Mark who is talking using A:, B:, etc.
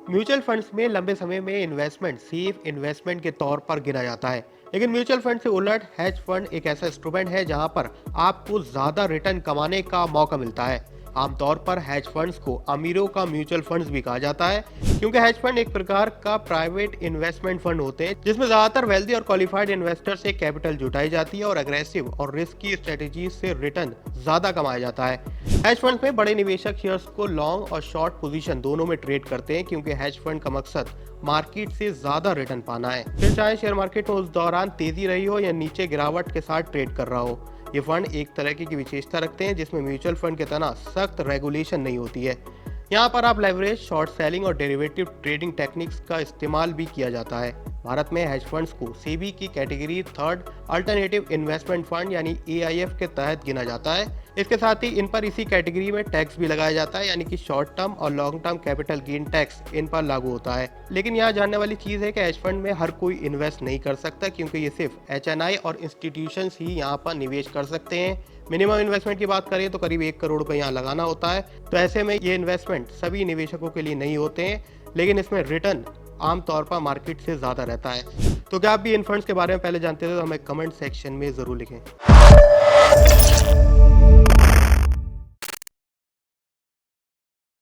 A: Mutual funds में लंबे समय में इन्वेस्टमेंट सेफ इन्वेस्टमेंट के तौर पर गिना जाता है। लेकिन म्यूचुअल फंड से उलट हेज फंड एक ऐसा इंस्ट्रूमेंट है जहां पर आपको ज्यादा रिटर्न कमाने का मौका मिलता है। आमतौर पर हेज फंड्स को अमीरों का म्यूचुअल फंड्स भी कहा जाता है, क्योंकि हेज फंड एक प्रकार का प्राइवेट इन्वेस्टमेंट फंड होते हैं जिसमें ज्यादातर वेल्दी और क्वालिफाइड इन्वेस्टर से कैपिटल जुटाई जाती है और अग्रेसिव और रिस्की स्ट्रेटेजी से रिटर्न ज्यादा कमाया जाता है। हेज फंड में बड़े निवेशक शेयर्स को लॉन्ग और शॉर्ट पोजीशन दोनों में ट्रेड करते हैं, क्योंकि हेज फंड का मकसद मार्केट से ज्यादा रिटर्न पाना है, फिर चाहे शेयर मार्केट में उस दौरान तेजी रही हो या नीचे गिरावट के साथ ट्रेड कर रहा हो। ये फंड एक तरह की विशेषता रखते हैं जिसमें म्यूचुअल फंड की तरह सख्त रेगुलेशन नहीं होती है। यहाँ पर आप लेवरेज, शॉर्ट सेलिंग और डेरिवेटिव ट्रेडिंग टेक्निक्स का इस्तेमाल भी किया जाता है। भारत में हेज फंड्स को सेबी की category third alternative investment fund यानी एआईएफ के तहत गिना जाता है। इसके साथ ही इन पर इसी कैटेगरी में टैक्स भी लगाया जाता है, यानी कि शॉर्ट टर्म और long term capital gain tax in पर लागू होता है। लेकिन यहाँ जानने वाली चीज़ है कि हेज फंड में हर कोई इन्वेस्ट नहीं कर सकता, क्योंकि ये सिर्फ एचएनआई और इंस्टीट्यूशंस ही यहाँ पर निवेश कर सकते हैं। मिनिमम इन्वेस्टमेंट की बात करें तो करीब 1 करोड़ रुपए यहाँ लगाना होता है। तो ऐसे में ये इन्वेस्टमेंट सभी निवेशकों के लिए नहीं होते हैं, लेकिन इसमें रिटर्न आमतौर पर मार्केट से ज़्यादा रहता है। तो क्या आप भी इन फंड्स के बारे में पहले जानते थे? तो हमें कमेंट सेक्शन में ज़रूर लिखें।